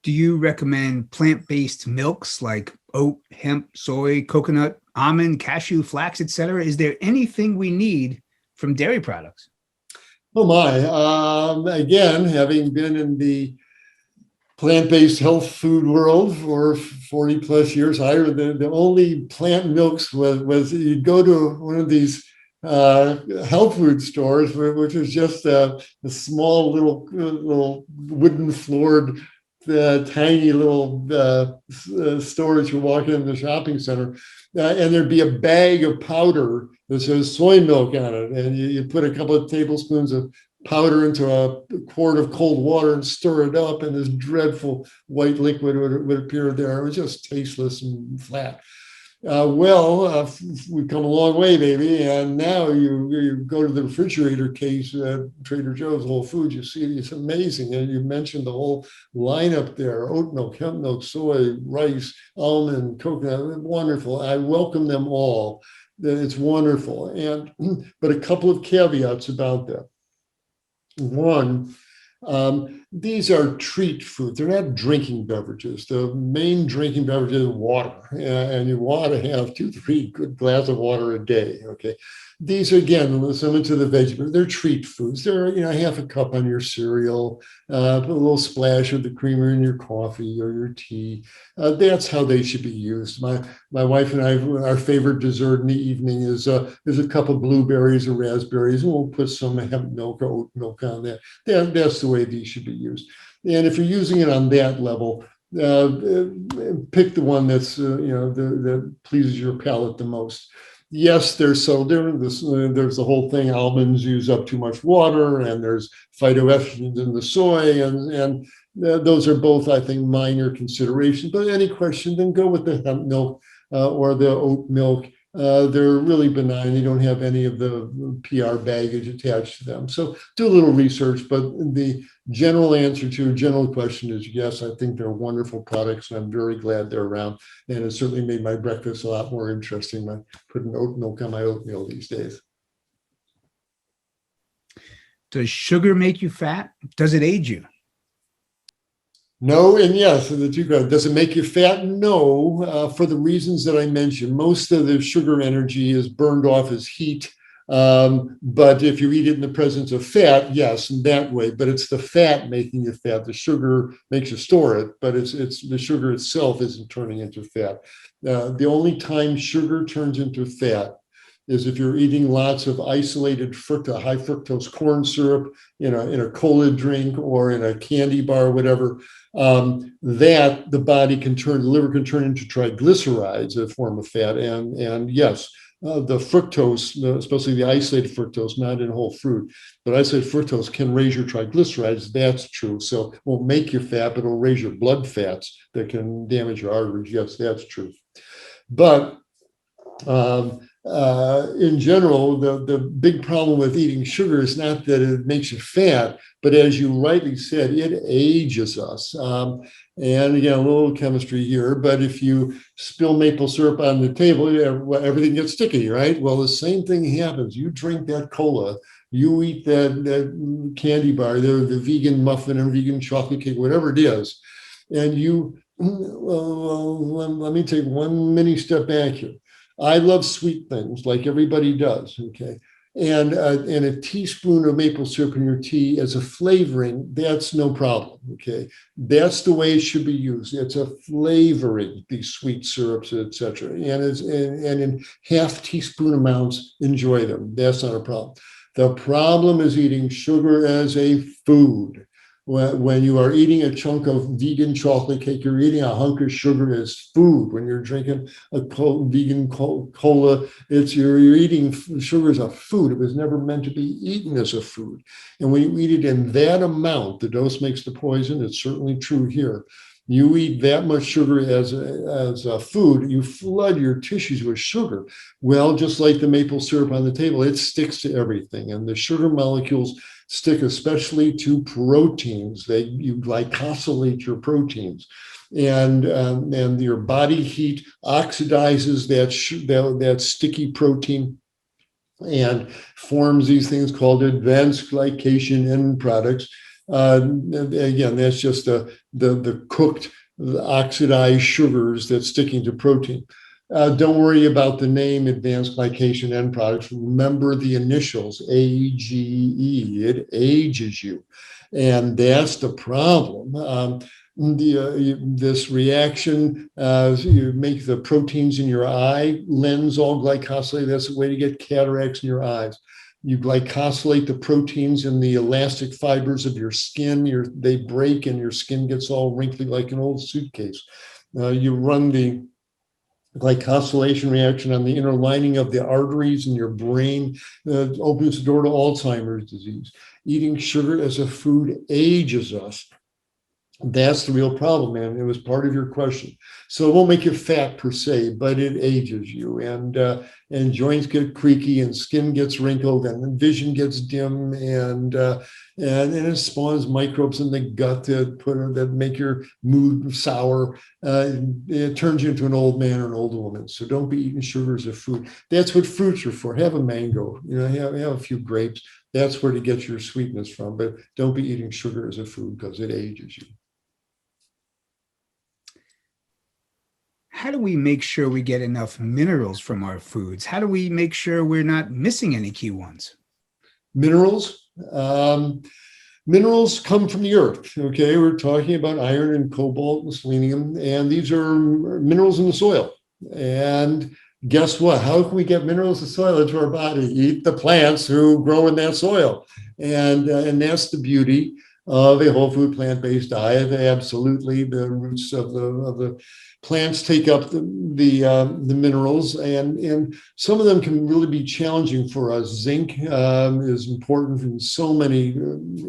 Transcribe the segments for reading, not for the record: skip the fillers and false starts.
Do you recommend plant-based milks like oat, hemp, soy, coconut, almond, cashew, flax, etc.? Is there anything we need from dairy products? Oh my. Again, having been in the plant-based health food world for 40 plus years, the only plant milks was you'd go to one of these health food stores, which was just a small little wooden floored tiny little stores you walk in the shopping center, and there'd be a bag of powder that says soy milk on it, and you put a couple of tablespoons of powder into a quart of cold water and stir it up, and this dreadful white liquid would appear there. It was just tasteless and flat. We've come a long way, baby. And now you go to the refrigerator case at Trader Joe's, Whole Foods, you see it's amazing. And you mentioned the whole lineup there: oat milk, hemp milk, soy, rice, almond, coconut. Wonderful. I welcome them all. It's wonderful. But a couple of caveats about that. One, these are treat foods. They're not drinking beverages. The main drinking beverage is water, and you want to have 2-3 good glasses of water a day. Okay, these are, again, similar to the vegetables. They're treat foods. They're half a cup on your cereal, a little splash of the creamer in your coffee or your tea. That's how they should be used. My wife and I, our favorite dessert in the evening is a cup of blueberries or raspberries, and we'll put some hemp milk or oat milk on that. That's the way these should be used. And if you're using it on that level, pick the one that's that pleases your palate the most. Yes, there's so different. There's the whole thing. Almonds use up too much water, and there's phytoestrogens in the soy, and those are both, I think, minor considerations. But any question, then go with the hemp milk or the oat milk. They're really benign. They don't have any of the PR baggage attached to them. So do a little research, but the general answer to your general question is yes, I think they're wonderful products, and I'm very glad they're around. And it certainly made my breakfast a lot more interesting. I put an oat milk on my oatmeal these days. Does sugar make you fat? Does it age you? No, and yes, the two. Does it make you fat? No, for the reasons that I mentioned. Most of the sugar energy is burned off as heat. But if you eat it in the presence of fat, yes, in that way. But it's the fat making you fat. The sugar makes you store it, but it's the sugar itself isn't turning into fat. The only time sugar turns into fat is if you're eating lots of isolated high fructose corn syrup in a cola drink or in a candy bar, or whatever. That the liver can turn into triglycerides, a form of fat, and yes. The fructose, especially the isolated fructose, not in whole fruit, but isolated fructose can raise your triglycerides. That's true. So it won't make you fat, but it'll raise your blood fats that can damage your arteries. Yes, that's true. But in general, the big problem with eating sugar is not that it makes you fat, but as you rightly said, it ages us. And again, a little chemistry here, but if you spill maple syrup on the table, everything gets sticky, right? Well, the same thing happens. You drink that cola, you eat that candy bar, the vegan muffin or vegan chocolate cake, whatever it is, and let me take one mini step back here. I love sweet things like everybody does, okay? And a teaspoon of maple syrup in your tea as a flavoring, that's no problem, okay? That's the way it should be used. It's a flavoring, these sweet syrups, etc. And in half teaspoon amounts, enjoy them. That's not a problem. The problem is eating sugar as a food. When you are eating a chunk of vegan chocolate cake, you're eating a hunk of sugar as food. When you're drinking a vegan cola, you're eating sugar as a food. It was never meant to be eaten as a food. And when you eat it in that amount, the dose makes the poison. It's certainly true here. You eat that much sugar as a food, you flood your tissues with sugar. Well, just like the maple syrup on the table, it sticks to everything. And the sugar molecules stick especially to proteins. You glycosylate your proteins. And your body heat oxidizes that sticky protein and forms these things called advanced glycation end products. Again, that's just the cooked, the oxidized sugars that's sticking to protein. Don't worry about the name advanced glycation end products. Remember the initials, AGE. It ages you. And that's the problem. This reaction, you make the proteins in your eye lens all glycosylated. That's the way to get cataracts in your eyes. You glycosylate the proteins in the elastic fibers of your skin. They break and your skin gets all wrinkly like an old suitcase. You run the glycosylation reaction on the inner lining of the arteries in your brain, opens the door to Alzheimer's disease. Eating sugar as a food ages us. That's the real problem, man. It was part of your question. So it won't make you fat per se, but it ages you, and joints get creaky, and skin gets wrinkled, and vision gets dim, and it spawns microbes in the gut that make your mood sour. It turns you into an old man or an old woman. So don't be eating sugar as a food. That's what fruits are for. Have a mango, have a few grapes. That's where to get your sweetness from. But don't be eating sugar as a food because it ages you. How do we make sure we get enough minerals from our foods? How do we make sure we're not missing any key ones? Minerals. Minerals come from the earth. Okay, we're talking about iron and cobalt and selenium, and these are minerals in the soil. And guess what? How can we get minerals in soil into our body? Eat the plants who grow in that soil, and that's the beauty of a whole food plant-based diet. Absolutely, the roots of the plants take up the minerals, and some of them can really be challenging for us. Zinc is important in so many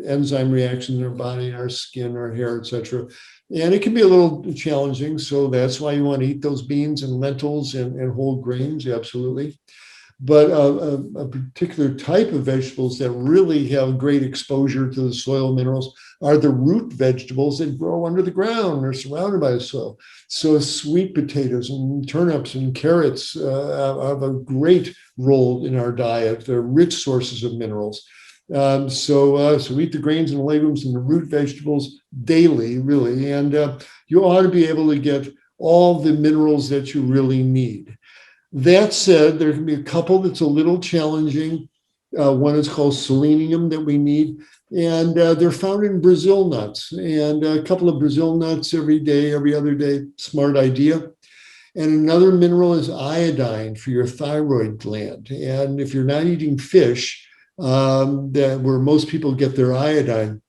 enzyme reactions in our body, our skin, our hair, etc. And it can be a little challenging. So that's why you want to eat those beans and lentils and whole grains, absolutely. But a particular type of vegetables that really have great exposure to the soil minerals are the root vegetables that grow under the ground. They're surrounded by the soil. So sweet potatoes and turnips and carrots have a great role in our diet. They're rich sources of minerals. So eat the grains and legumes and the root vegetables daily, really. And you ought to be able to get all the minerals that you really need. That said, there can be a couple that's a little challenging. One is called selenium that we need, and they're found in Brazil nuts. And a couple of Brazil nuts every day, every other day, smart idea. And another mineral is iodine for your thyroid gland. And if you're not eating fish, where most people get their iodine,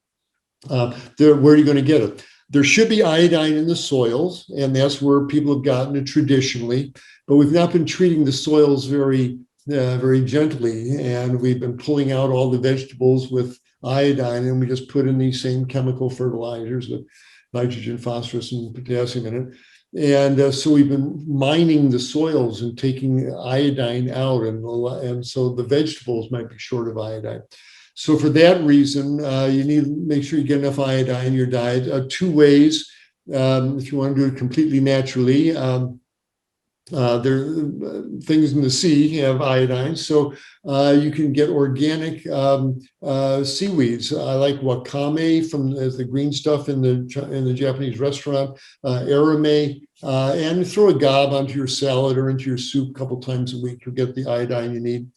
where are you going to get it? There should be iodine in the soils, and that's where people have gotten it traditionally. But we've not been treating the soils very gently, and we've been pulling out all the vegetables with iodine, and we just put in these same chemical fertilizers with nitrogen, phosphorus, and potassium in it. And so we've been mining the soils and taking iodine out, and so the vegetables might be short of iodine. So for that reason, you need to make sure you get enough iodine in your diet. Two ways, if you want to do it completely naturally. There things in the sea have iodine, so you can get organic seaweeds. I like wakame from the green stuff in the Japanese restaurant, arame, and throw a gob onto your salad or into your soup a couple times a week. You'll get the iodine you need.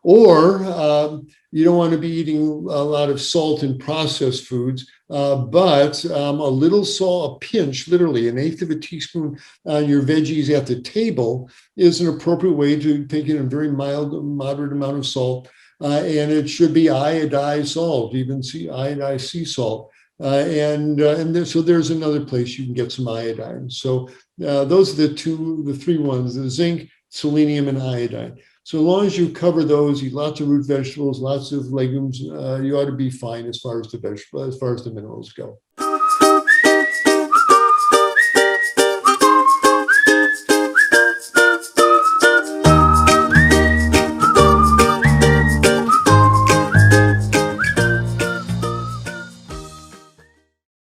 Or you don't want to be eating a lot of salt in processed foods, but a little salt, a pinch, literally an eighth of a teaspoon on your veggies at the table is an appropriate way to take in a very mild, moderate amount of salt. And it should be iodized salt, even iodized sea salt. So there's another place you can get some iodine. So those are the three ones: the zinc, selenium, and iodine. So as long as you cover those, eat lots of root vegetables, lots of legumes, you ought to be fine as far as the minerals go.